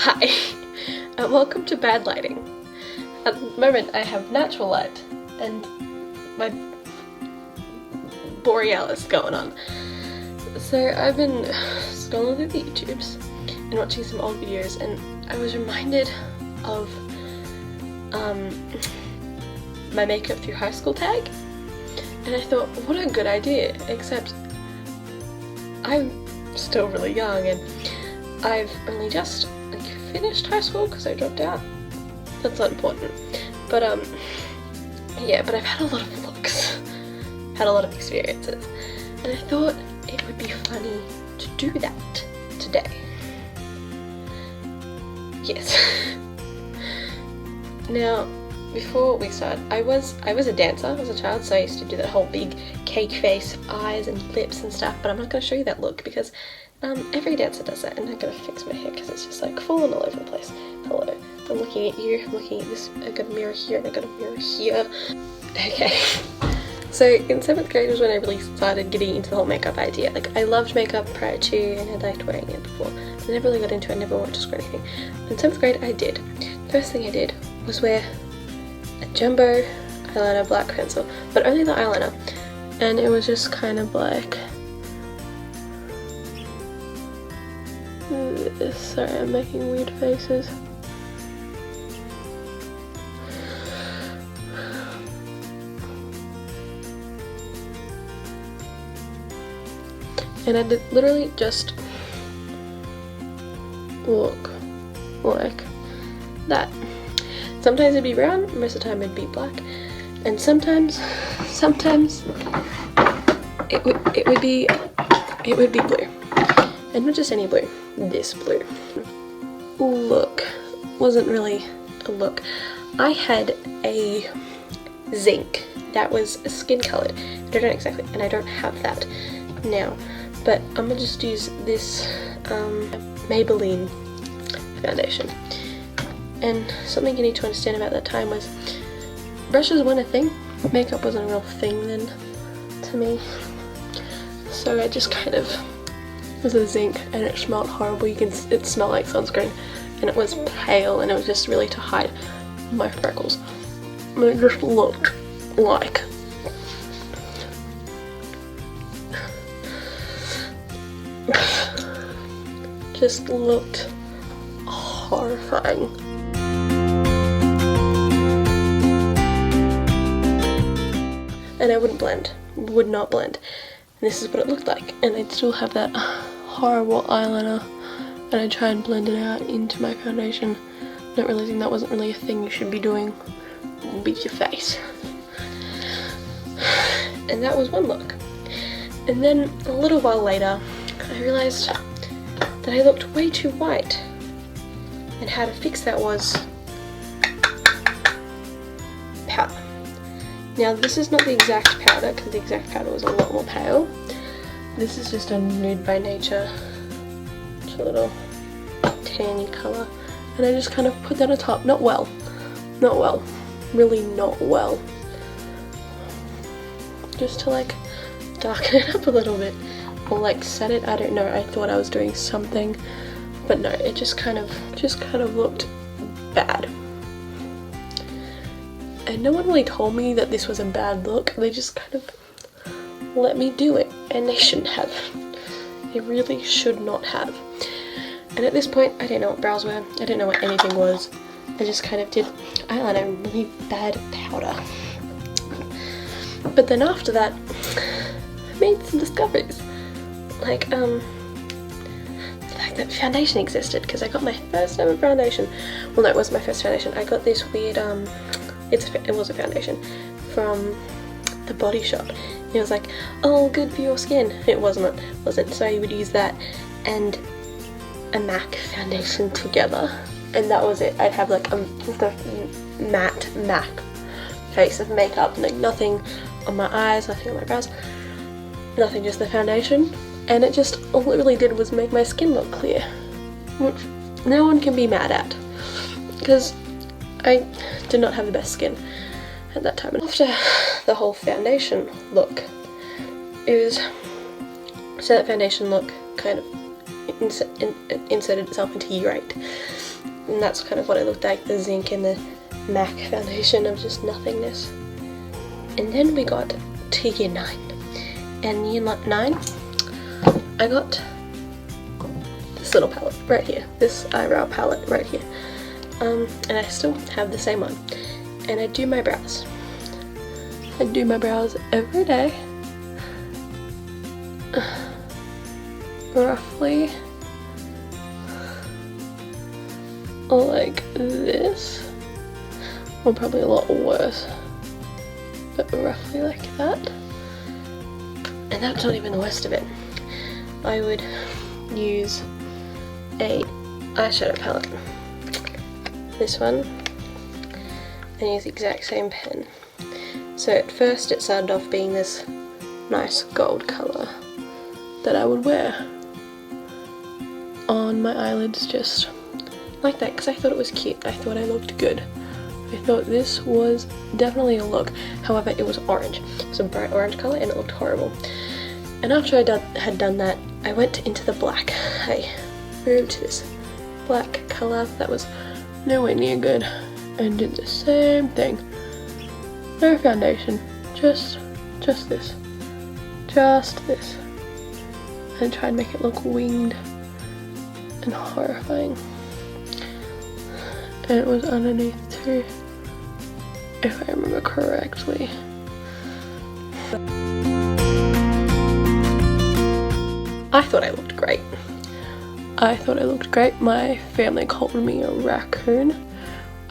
Hi, welcome to bad lighting. At the moment I have natural light and my borealis going on. So I've been scrolling through the YouTubes and watching some old videos, and I was reminded of my makeup through high school tag, and I thought, what a good idea, except I'm still really young and I've only just finished high school because I dropped out. That's not important. But yeah, but I've had a lot of looks, had a lot of experiences, and I thought it would be funny to do that today. Yes. Now, before we start, I was a dancer as a child, so I used to do that whole big cake face, eyes and lips and stuff, but I'm not going to show you that look because every dancer does that, and I'm going to fix my hair because it's just like falling all over the place. Hello, I'm looking at you, I'm looking at this, I've got a mirror here and I've got a mirror here. Okay. So in 7th grade was when I really started getting into the whole makeup idea. Like, I loved makeup prior to, and I liked wearing it before. I never really got into it, I never wanted to screw anything. In 7th grade I did. First thing I did was wear a jumbo eyeliner black pencil, but only the eyeliner. And it was just kind of like, sorry, I'm making weird faces. And I did literally just look like that. Sometimes it'd be brown, most of the time it'd be black, and sometimes it would be blue. And not just any blue, this blue. Look, wasn't really a look. I had a zinc that was skin coloured. I don't know exactly, and I don't have that now. But I'm gonna just use this Maybelline foundation. And something you need to understand about that time was brushes weren't a thing. Makeup wasn't a real thing then to me. So I just kind of was a zinc, and it smelled horrible. It smelled like sunscreen, and it was pale, and it was just really to hide my freckles. And it just looked like just looked horrifying. And I wouldn't blend, would not blend. And this is what it looked like. And I'd still have that horrible eyeliner, and I'd try and blend it out into my foundation, not realizing that wasn't really a thing you should be doing with your face. And that was one look. And then a little while later, I realized that I looked way too white, and how to fix that was powder. Now this is not the exact powder, because the exact powder was a lot more pale. This is just a Nude by Nature, it's a little tanny colour, and I just kind of put that on top. Not well, really not well, just to like darken it up a little bit, or like set it. I don't know, I thought I was doing something, but no, it just kind of looked bad. And no one really told me that this was a bad look, they just kind of let me do it, and they shouldn't have. They really should not have. And at this point, I didn't know what brows were, I didn't know what anything was. I just kind of did eyeliner and really bad powder. But then after that, I made some discoveries. Like, the fact that foundation existed, because I got my first ever foundation. Well, no, it wasn't my first foundation. I got this weird, it was a foundation from the Body Shop. It was like, oh, good for your skin. It wasn't. So I would use that and a MAC foundation together, and that was it. I'd have like just a matte MAC face of makeup, like nothing on my eyes, nothing on my brows, nothing, just the foundation. And it just, all it really did was make my skin look clear, which no one can be mad at, because I did not have the best skin at that time. And after the whole foundation look, it was, so that foundation look kind of inserted itself into year 8. And that's kind of what it looked like, the zinc and the MAC foundation of just nothingness. And then we got to year 9. And year 9, I got this little palette right here, this eyebrow palette right here. And I still have the same one. And I do my brows. I do my brows every day. Roughly like this, or probably a lot worse, but roughly like that. And that's not even the worst of it. I would use a eyeshadow palette, this one, and use the exact same pen. So at first it started off being this nice gold colour that I would wear on my eyelids just like that, because I thought it was cute. I thought I looked good. I thought this was definitely a look. However, it was orange. It was a bright orange colour and it looked horrible. And after I had done that, I went into the black. I moved to this black colour that was nowhere near good and did the same thing. No foundation, just this. Just this. And try and make it look winged and horrifying. And it was underneath too, if I remember correctly. I thought I looked great. I thought I looked great. My family called me a raccoon.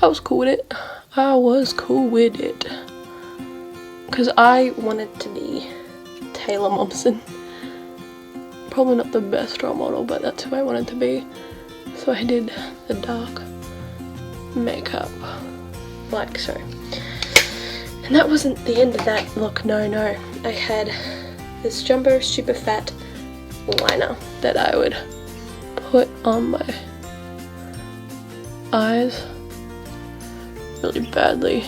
I was cool with it. I was cool with it. Because I wanted to be Taylor Momsen. Probably not the best role model, but that's who I wanted to be. So I did the dark makeup, like so. And that wasn't the end of that look, no. I had this jumbo super fat liner that I would put on my eyes really badly.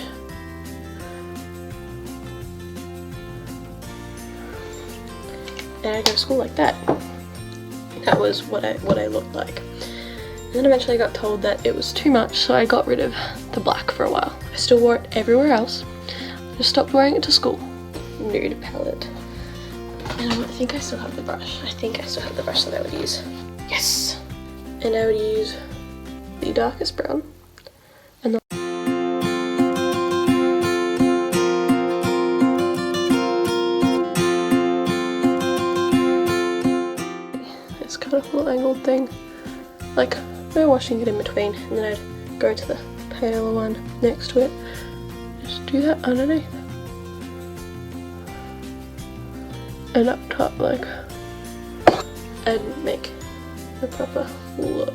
And I go to school like that. That was what I looked like. And then eventually I got told that it was too much, so I got rid of the black for a while. I still wore it everywhere else. I just stopped wearing it to school. Nude palette. And I think I still have the brush. I think I still have the brush that I would use. Yes! And I would use the darkest brown. And the this kind of little angled thing. Like, no washing it in between, and then I'd go to the paler one next to it. Just do that underneath. And up top, like, I'd make a proper look.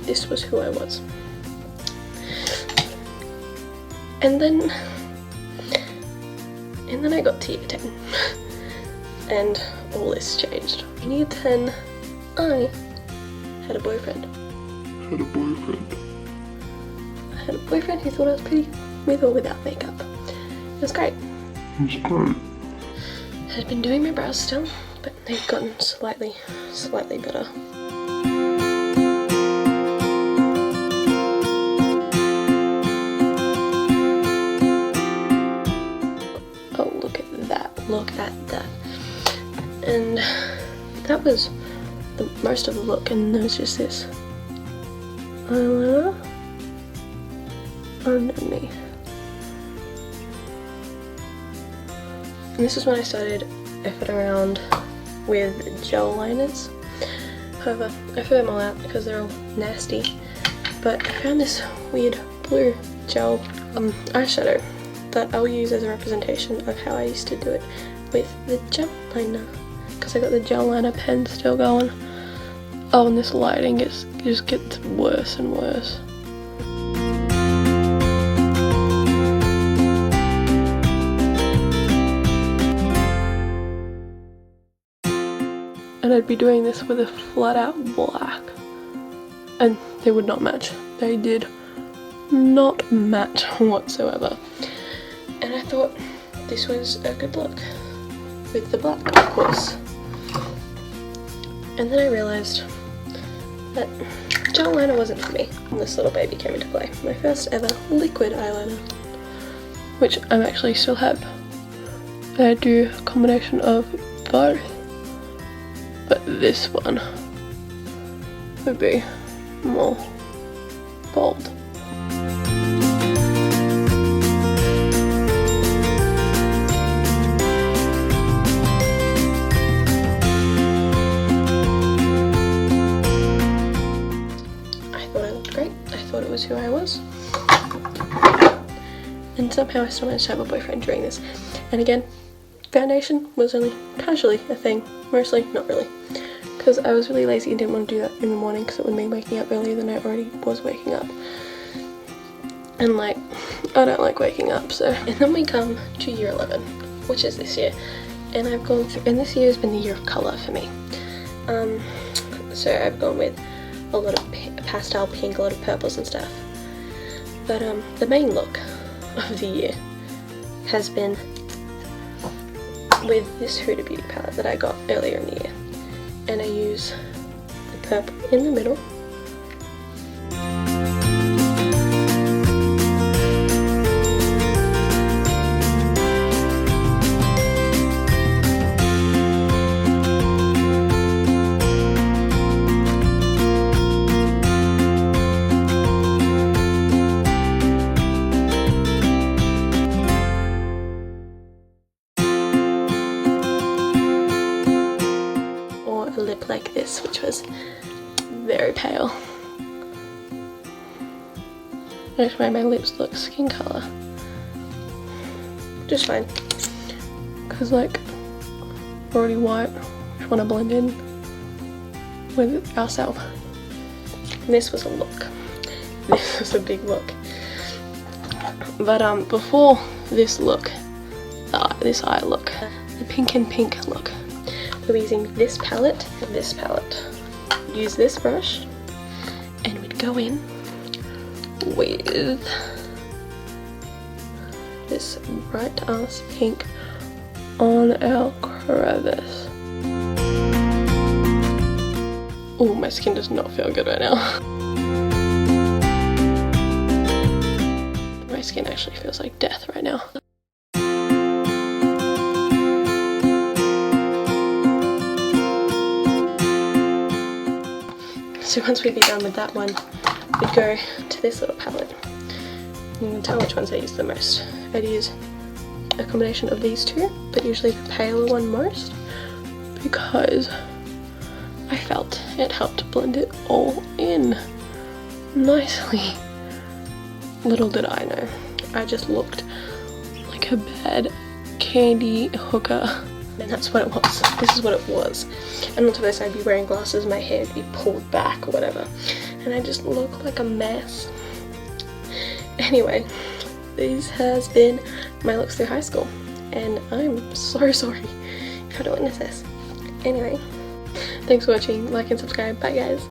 This was who I was. And then I got to year 10. And all this changed. In year 10, I had a boyfriend. I had a boyfriend who thought I was pretty with or without makeup. It was great. I had been doing my brows still, but they'd gotten slightly better. Oh, look at that. Look at that. And that was most of the look, and there was just this eyeliner underneath. And this is when I started effing around with gel liners. However, I threw them all out because they're all nasty. But I found this weird blue gel eyeshadow that I'll use as a representation of how I used to do it with the gel liner. Because I got the gel liner pen still going. Oh, and this lighting just gets worse and worse. And I'd be doing this with a flat out black. And they would not match. They did not match whatsoever. And I thought this was a good look. With the black, of course. And then I realised that gel liner wasn't for me. And this little baby came into play. My first ever liquid eyeliner, which I actually still have. I do a combination of both, but this one would be more bold. Thought it was who I was, and somehow I still managed to have a boyfriend during this. And again, foundation was only casually a thing, mostly not really, because I was really lazy and didn't want to do that in the morning because it would mean waking up earlier than I already was waking up, and like, I don't like waking up. So, and then we come to year 11, which is this year, and I've gone through, and this year has been the year of colour for me. So I've gone with a lot of pastel pink, a lot of purples and stuff. But the main look of the year has been with this Huda Beauty palette that I got earlier in the year. And I use the purple in the middle. Lip like this, which was very pale. Which made my lips look skin colour. Just fine. Because like, already white, just want to blend in with ourselves. This was a look. This was a big look. But before this look, this eye look, the pink and pink look, we're using this palette, use this brush, and we'd go in with this bright ass pink on our crevice. Oh, my skin does not feel good right now. My skin actually feels like death right now. So once we'd be done with that one, we'd go to this little palette. You can tell which ones I use the most. I'd use a combination of these two, but usually the paler one most, because I felt it helped blend it all in nicely. Little did I know, I just looked like a bad candy hooker. And that's what it was. This is what it was. And on top of this, I'd be wearing glasses, my hair would be pulled back or whatever. And I just look like a mess. Anyway, this has been my looks through high school. And I'm so sorry if I had to witness this. Anyway, thanks for watching. Like and subscribe. Bye guys.